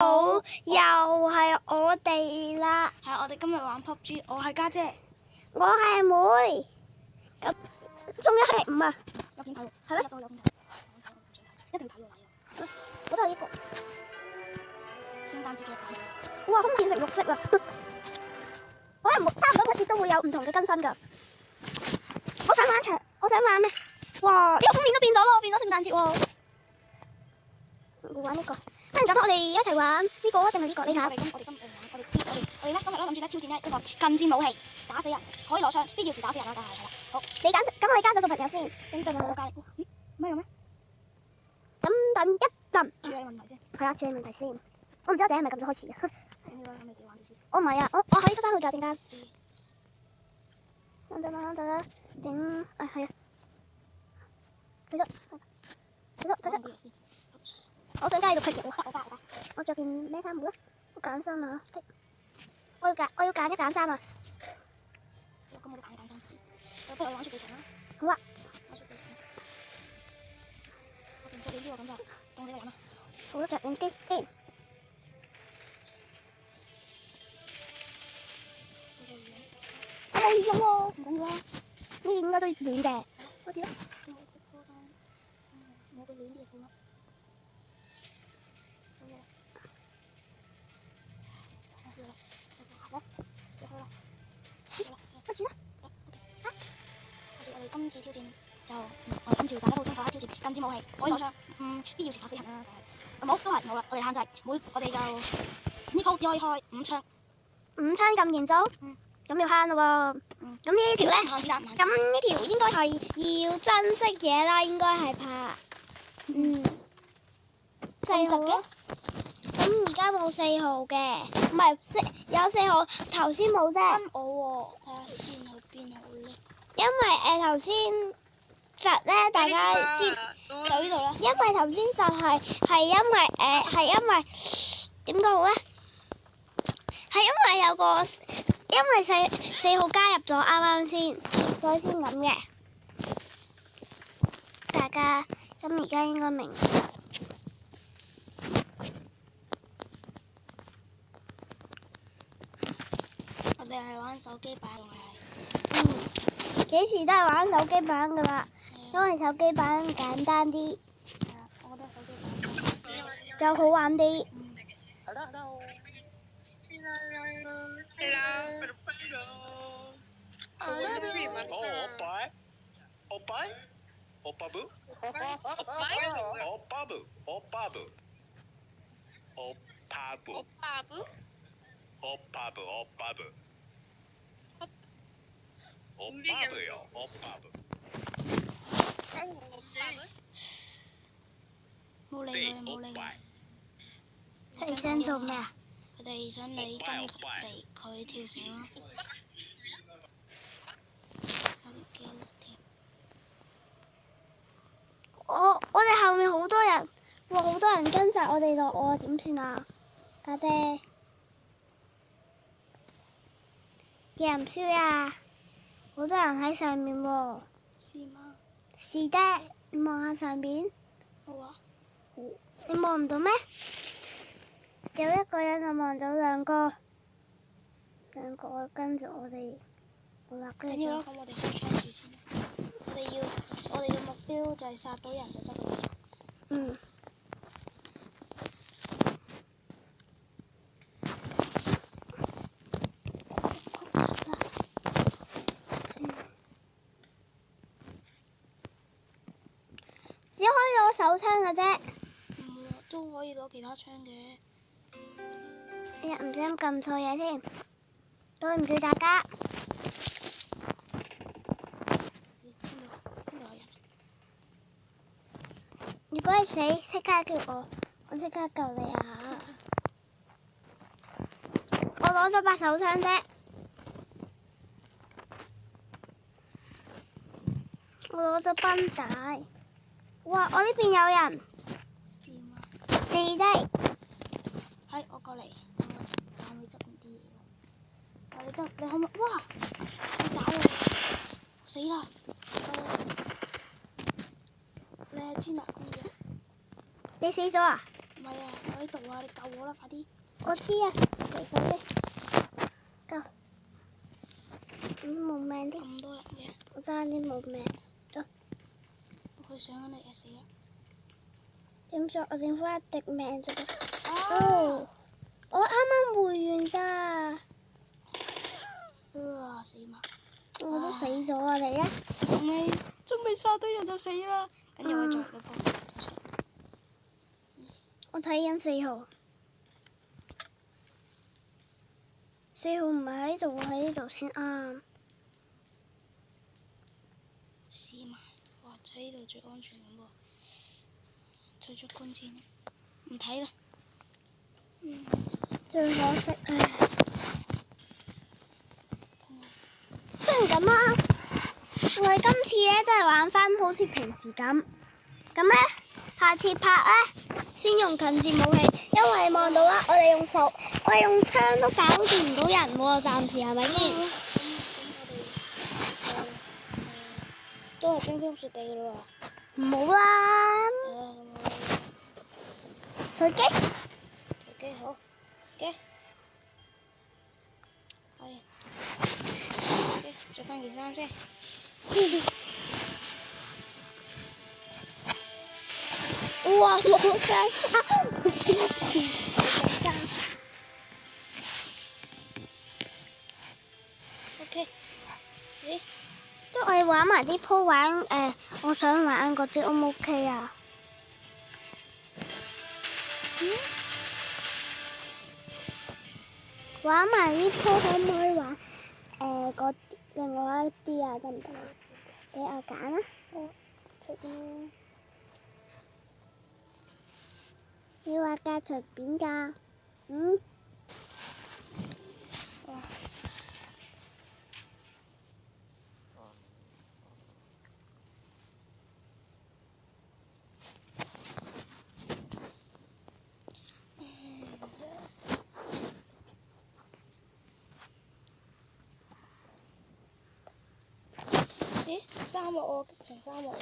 好，又係我哋啦。係我哋今日玩 PUBG，我係家姐，我係阿妹。咁仲有係五啊？有片睇喎，係咩？有片睇，一定要睇喎睇喎。嗰度係呢個。聖誕節嘅版。哇，空變成綠色啦！可能差唔多每節都會有唔同嘅更新㗎。我想玩場，我想玩咩？哇！呢個封面都變咗咯，變咗聖誕節喎。要玩呢個，不如咁我哋一齊玩呢個啊，定係呢個？你睇。我哋咧今日咧諗住咧挑戰咧一個近戰武器，打死人，可以攞槍，必要時打死人啦，梗係啦。好，你揀，咁我哋加咗做朋友先。咁就我隔離。咦？咩咩？咁等一陣。處理問題先。係啊，處理問題先。我唔知我哋係咪咁早開始啊？應該咁你自己玩住先。我唔係啊，我可以出翻去㗎陣間。等啦，整啊係啊。睇咗。我想加你做皮肉。我着件咩衫好咧？我揀衫啊！我要揀一揀衫啊！咁我都揀衫先。不如我玩雪地場啦。好啊。玩雪地場。我唔着你呢個咁就當死個人啦。我都着緊機先。冇雨喎，唔緊要啦。呢件應該都暖嘅。開始啦。我個暖啲嘅褲啦。開始啦。開始我哋今次挑戰就我哋今次打到中火啦，挑戰近戰武器，可以攞槍，必要時殺死人啦。冇都係冇啦，我哋限制我哋就呢鋪只可以開5槍。5槍咁嚴重？咁要慳咯喎。咁呢條咧？咁呢條應該係要珍惜嘢啦，應該係怕。4號咯。咁而家冇4號嘅，唔係有4號，頭先冇啫。跟我喎，睇下先去邊好咧。因為頭先實咧，大家知就呢度啦。因為頭先實係因為點講好咧？係因為有個因為4號加入咗啱先，所以先咁嘅。大家咁而家應該明。我哋係玩手機版定係？幾時都係玩手機版噶啦，因為手機版簡單啲。我覺得手機版就好玩啲。冇理佢，冇理佢。你想做咩啊？佢哋想你跟嚟佢跳繩咯。我哋後面好多人，哇！好多人跟晒我哋落喎，點算啊？家姐，贏唔輸啊？好多人喺上面喎。是嗎？是的，你望下上面。好啊。你望唔到咩？有一個人就望到兩個跟住我哋。好啦，跟住。緊要啦，咁我哋收槍住先。我哋嘅目標就係殺到人就得啦。只可以攞手槍嘅啫。都可以攞其他槍嘅。哎呀，唔小心撳錯嘢添，對唔住大家。邊度有人？如果你死，即刻叫我即刻救你啊！我攞咗把手槍啫，我攞咗繃帶。哇！我呢邊有人。是嗎？是的。係，我過嚟，我站去側邊啲嘢。你可唔可以？哇！你打我！死啦！你係專拿弓嘅？你死咗啊？唔係啊，喺度啊！你救我啦，快啲！我知啊，嚟快啲，救！冇命啲，咁多人嘅，我爭啲冇命。佢上緊嚟啊！死啦！點算？我剩翻一滴命啫噃。啊！我啱啱回完咋。死埋！我都死咗啊！你咧？仲未殺到人就死啦！跟住我再嚟個波。我睇緊4號。4號唔係喺度，我喺呢度先啱。試埋，哇！喺呢度最安全咁喎。退出觀戰，唔睇啦。最可惜唉。雖然咁啊，我哋今次咧都係玩翻好似平時咁。咁咧，下次拍咧先用近戰武器，因為望到啦，我哋用槍都搞掂唔到人喎，暫時係咪先？咁我哋都係冰封雪地噶啦喎。唔好啦。隨機。隨機好。嘅。係。嘅，着翻件衫先。哇！冇晒衫，黐線，冇晒衫。OK。咦？都我哋玩埋啲鋪玩我想玩嗰啲 O 唔 OK 啊？玩埋呢鋪可唔可以玩嗰另外一啲啊？得唔得啊？俾我揀啊！出啦！你話價隨便㗎？咦？3幕喎，激情3幕喎，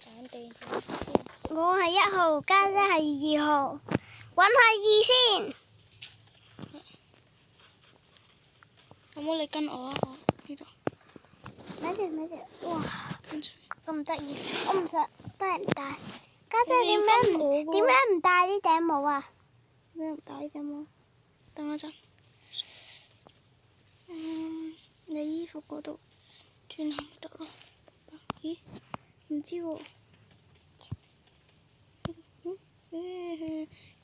揀地點先。我係1號，家姐係2號，揾下2先。有冇你跟我啊？我呢度。咪住，哇！跟住。咁得意，我唔想都係唔戴。家姐點解唔戴呢頂帽啊？點解唔戴呢頂帽？等我一陣。你衣服嗰度轉下咪得咯。咦？唔知喎。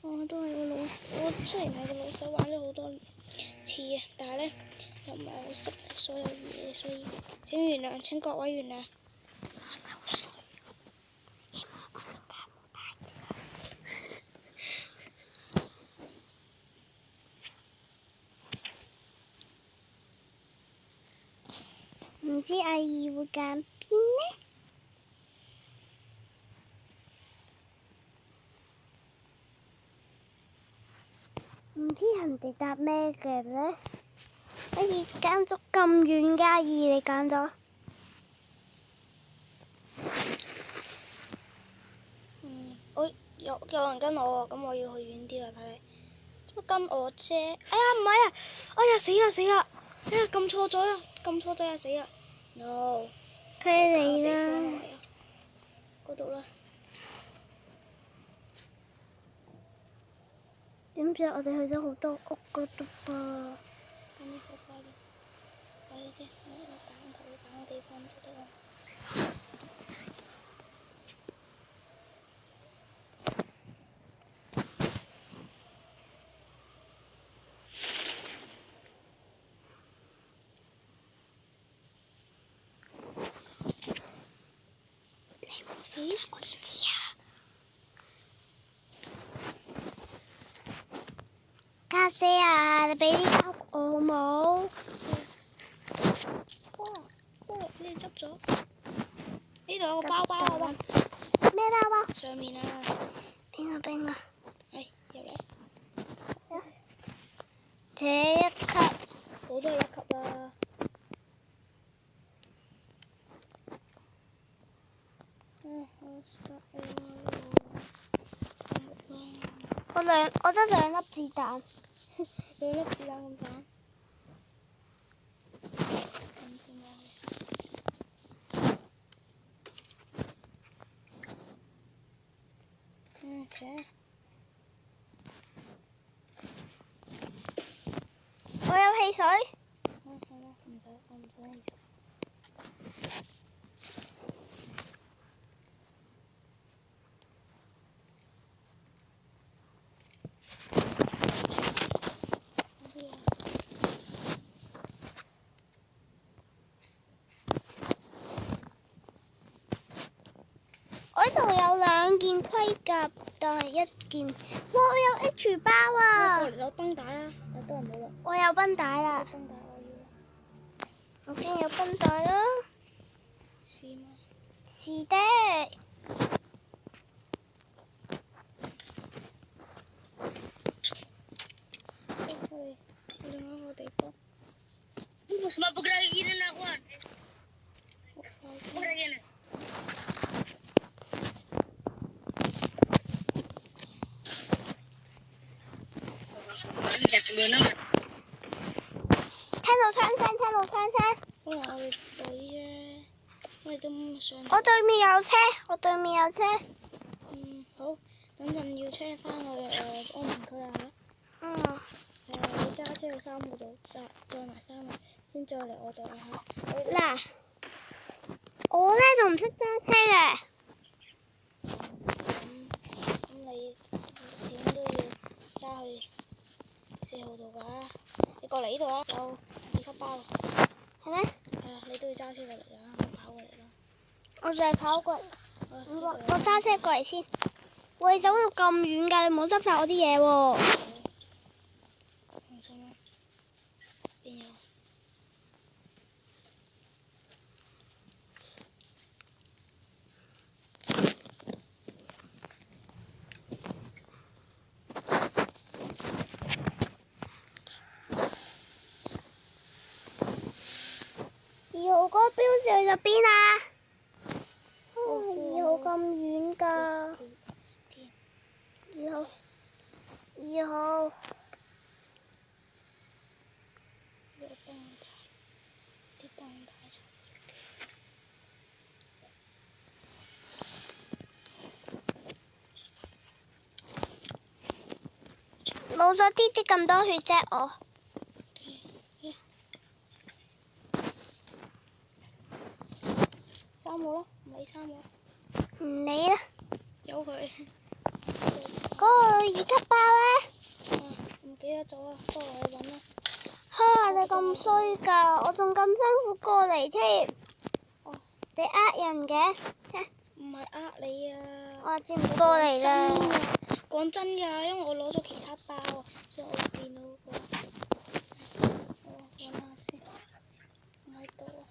我都係個老手，我雖然係個老手，玩咗好多次啊，但係咧又唔係好識所有嘢，所以請原諒，請各位原諒。唔知阿姨會揀邊呢？唔知人哋答咩嘅咧？阿姨揀咗咁遠㗎，阿姨你揀咗？我有人跟我喎，咁我要去遠啲啦，睇你。做乜跟我啫？哎呀唔係啊！哎呀死啦！哎呀撳錯咗啊！死啦 ！No。佢嚟啦。嗰度啦。點知我哋去咗好多屋嗰度噃？咁你好快啲，我揀地方就得啦。死啦！我知啊。家姐啊，你俾啲包我好冇？哇！你執咗？呢度有個包包啊！咩包包？上面啊！邊啊！入嚟。這一級。好多1級啦。我我得兩粒子彈。兩粒子彈咁反。禁止武器。我有汽水。係咩？唔使，我唔使汽水。我呢度有兩件盔甲，但係一件。哇！我有 H 包啊！過嚟攞繃帶啊！不過冇啦。我有繃帶啦。繃帶我要。我已經有繃帶啦。是嗎？是的。去另外一個地方。Cuma pagkakinan ako ah. Pagkakinan.聽到槍聲，聽到槍聲。可能我哋隊啫，我哋都唔上。我對面有車，我對面有車。好，等陣要車翻去安寧區啊嚇。嗯。你揸車去三號度，載埋三號，先再嚟我度啊嚇。嗱，我呢就唔識揸車嘅。咁你點都要揸去4號度㗎。你過嚟呢度啊，有2級包。係咩？係啊，你都要揸車過嚟啊，唔好跑過嚟啦。我就係跑過嚟。我揸車過嚟先。喂，走到咁遠㗎，你唔好執晒我啲嘢喎。放心啦，邊有？2號嗰個標誌去咗邊啊？2號咁遠㗎。2號。啲繃帶咗。冇咗啲咁多血啫，我。3號咯，唔理3號。唔理啦。由佢。嗰個2級包呢？唔記得咗啊，不過我去揾啦。哈！你咁衰㗎，我仲咁辛苦過嚟添。你呃人嘅？唔係呃你啊。我知唔過嚟啦。講真㗎，因為我攞咗其他包啊，所以我電腦嗰個。我揾下先，唔喺度啊。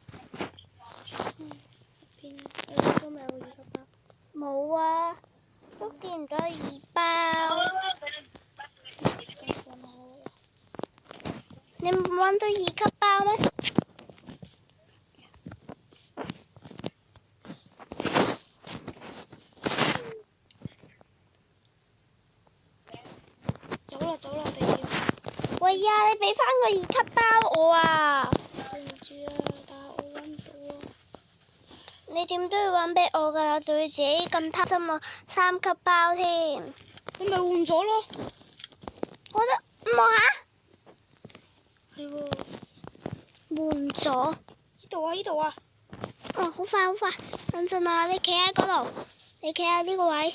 邊？你攞咗未有2級包？冇啊，都見唔到2包。你唔揾到2級包咩？走啦，我哋要。喂呀，你俾翻個2級包我啊！對唔住啊，但係我揾唔到啊。你點都要揾俾我㗎，對自己咁貪心啊！3級包添。你咪換咗咯。我得望下。係喎。換咗。呢度啊。哦，好快好快，等陣啊！你企喺嗰度，你企喺呢個位。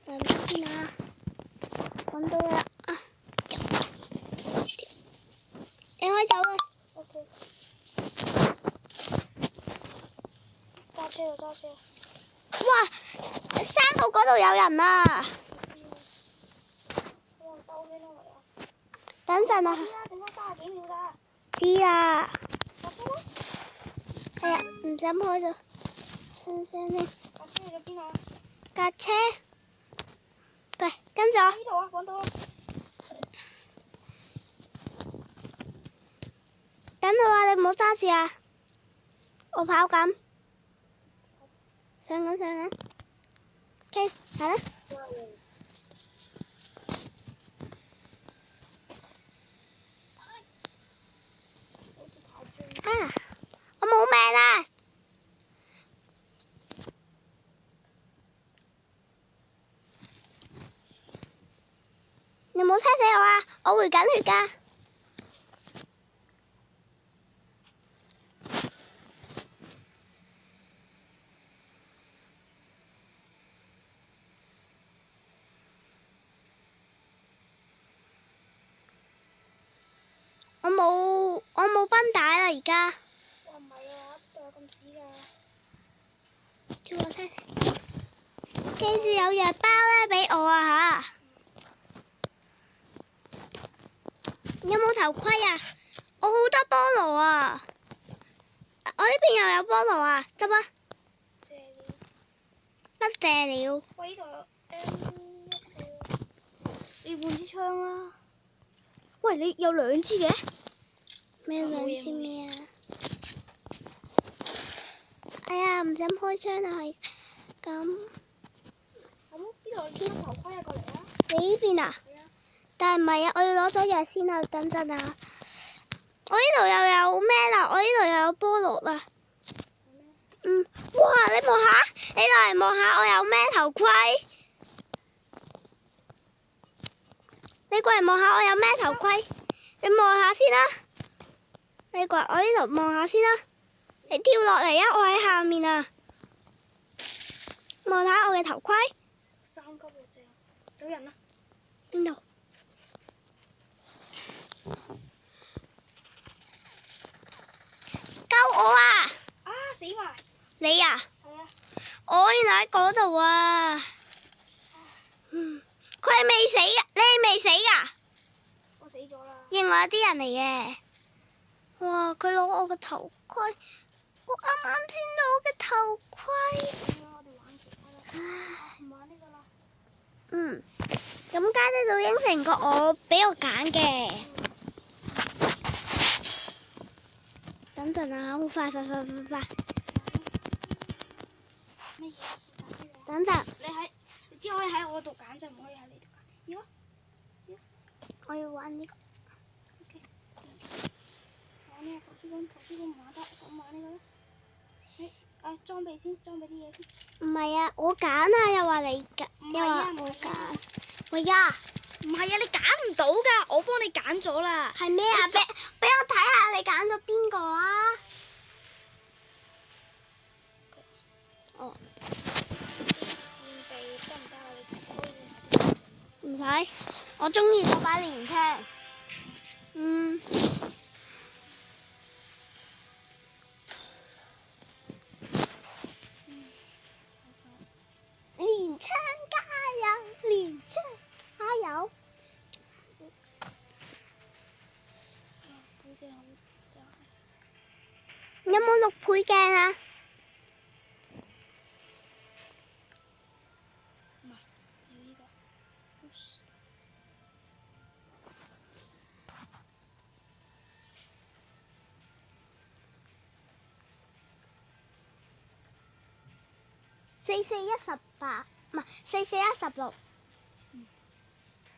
等先啊！揾到啦啊！你可以走啦。OK。揸車。哇！3號嗰度有人啊！等陣啊！剩翻30幾秒咋？知啊。架車咧？係啊，唔使開咗。聲先。架車去咗邊啊？架車。嚟，跟住我。呢度啊，揾到啦。等我啊！你唔好揸住啊！我跑緊。上緊。OK，行啦。你冇車死我啊！我回緊血㗎。我冇繃帶啦，而家。哇，唔係啊，度有咁屎㗎。叫我車死。記住有藥包咧，俾我啊嚇！有冇頭盔啊？我好多菠蘿啊！我呢邊又有菠蘿啊，執啊！謝了。不謝了。喂，呢度有 M14。你要換支槍啦。喂，你有2支嘅？咩兩支咩啊？哎呀，唔想開槍啊，係咁。咁呢度有啲頭盔啊，過嚟啊！你呢邊啊？係啊。但係唔係啊，我要攞咗藥先啊，等陣啊！我呢度又有咩啦？我呢度又有菠蘿啦。哇！你望下，你落嚟望下，我有咩頭盔？你過嚟望下，我有咩頭盔？你望下先啦。你過嚟我呢度望下先啦。你跳落嚟啊！我喺下面啊。望下我嘅頭盔。3級喎，正。有人啊！邊度？救我啊！啊，死埋！你啊？係啊。我原來喺嗰度啊！佢係未死噶，你係未死噶？我死咗啦。另外有啲人嚟嘅。哇！佢攞我個頭盔，我啱啱先攞我嘅頭盔。我哋玩其他啦。唔玩呢個啦。咁家姐就應承過我，俾我揀嘅。等陣啊，好快！咩嘢？等陣，你只可以喺我度揀，就唔可以喺你度揀。要啊！我要玩呢個。OK。玩呢個圖書館唔玩得，咁玩呢個啦。裝備先，裝備啲嘢先。唔係啊，我揀啊，又話你揀，又話我揀。喂呀！唔係啊，你揀唔到㗎，我幫你揀咗啦。係咩啊？俾我睇下你揀咗邊個啊？哦。戰備得唔得啊？你可以換下啲。唔使，我中意嗰把連槍。連槍加油！連槍加油！有冇6倍鏡啊？唔係，要呢個。4418，唔係4416，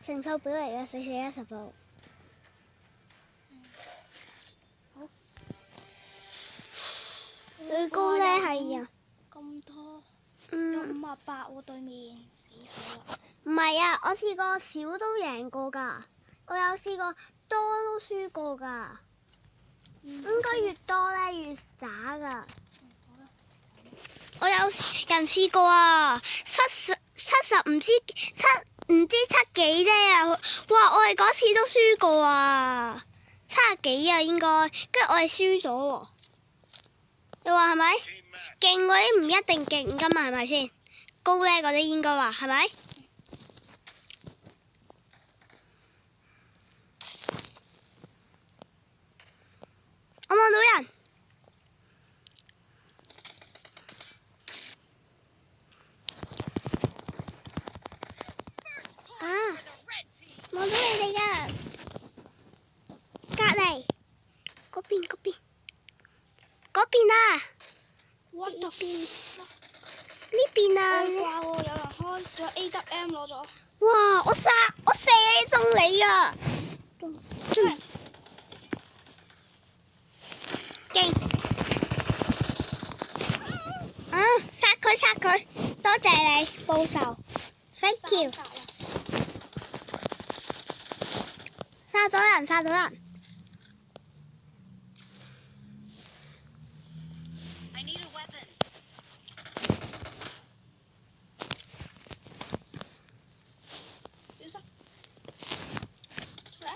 乘數表嚟嘅4416。好。最高呢係啊。咁多。有58喎，對面死咗啦。唔係啊，我試過少都贏過㗎，我有試過多都輸過㗎。應該越多呢越渣㗎。我有人試過啊，70唔知7幾啫啊！哇，我係嗰次都輸過啊，70幾啊應該，跟住我係輸咗喎。你話係咪？勁嗰啲唔一定勁㗎嘛，係咪先？高呢嗰啲應該話係咪？我望到人。望到你哋㗎，隔離嗰邊啊！What the fuck？呢邊啊！外掛喎，有人開，仲有 AWM 攞咗。哇！我射中你啊！勁！殺佢！多謝你報仇 ，thank you。殺咗人，殺咗人。 I need a weapon. 小心！出嚟！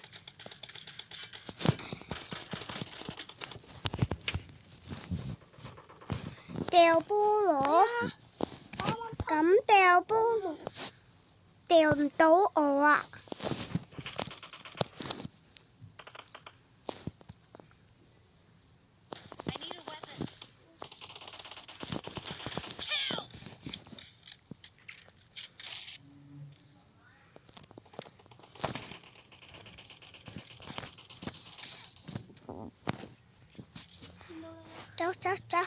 掉菠蘿，咁掉菠蘿，掉唔到我啊！ I need a weapon. Kill! 走走走！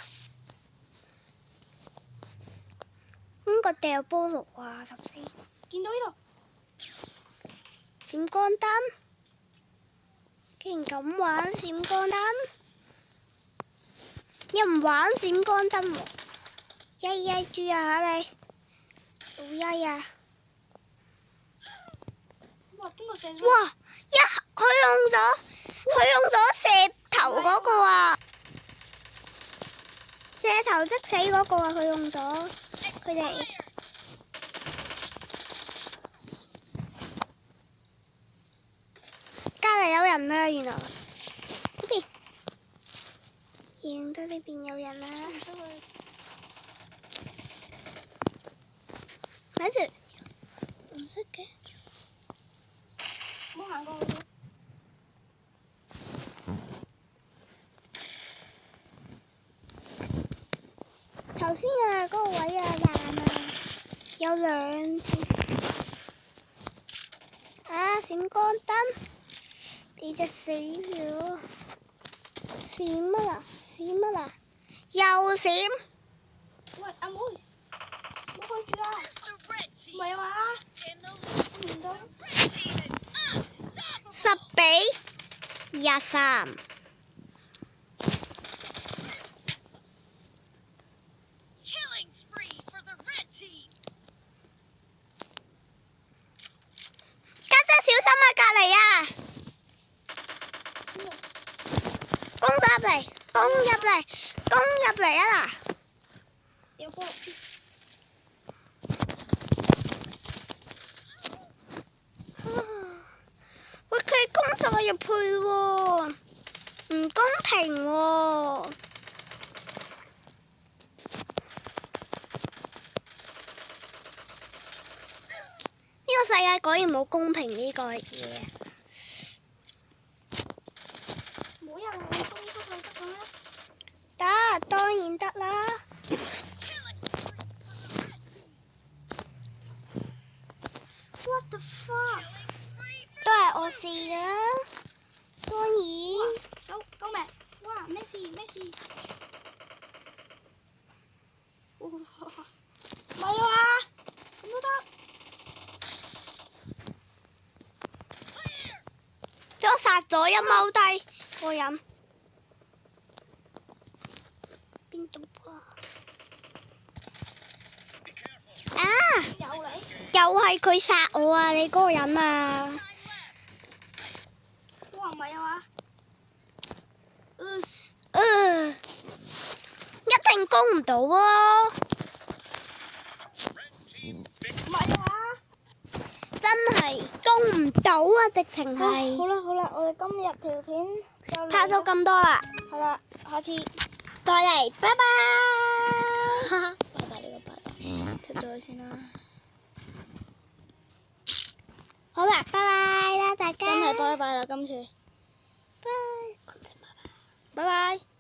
邊個掉菠蘿啊？頭先見到呢度，閃光燈，竟然咁玩閃光燈，又唔玩閃光燈喎！曳曳豬啊你，好曳啊！哇！邊個射咗？哇！佢用咗射頭嗰個啊！射頭即死嗰個啊！佢用咗佢哋。隔離有人啊！原來呢邊，認得呢邊有人啊！睇住，唔識嘅。唔好行過去。頭先啊，嗰個位啊爛啊，有兩次。啊！閃光燈，你隻死咗！閃乜啊？閃乜啊？又閃！喂，阿妹，唔好去住啊！ The red 唔 team 係話， in the 唔到。 red team is unstoppable. 10比23。Killing spree for the red team. 家姐小心啊！隔離啊！攻入嚟！攻入嚟！攻入嚟啊嗱！掉菠蘿先。喂，佢攻晒入去喎，唔公平喎！呢個世界果然冇公平呢個嘢。冇人會攻出去得嘅咩？得，當然得啦。 What the fuck？都係我試㗎，當然。救命！哇！咩事？咩事？哇！唔係啊嘛，咁都得？俾我殺咗一踎低個人。邊度啊？啊！有嚟？又係佢殺我啊！你嗰個人啊！哇！唔係啊嘛？一定攻唔到喎！唔係啊嘛？真係攻唔到啊！直情好係。啦好啦，我哋今日條片就拍到咁多啦，係啦，下次再嚟，拜拜。拜拜呢個拜拜，出咗去先啦。好啦，拜拜啦，大家。真係拜拜啦，今次。拜。拜拜。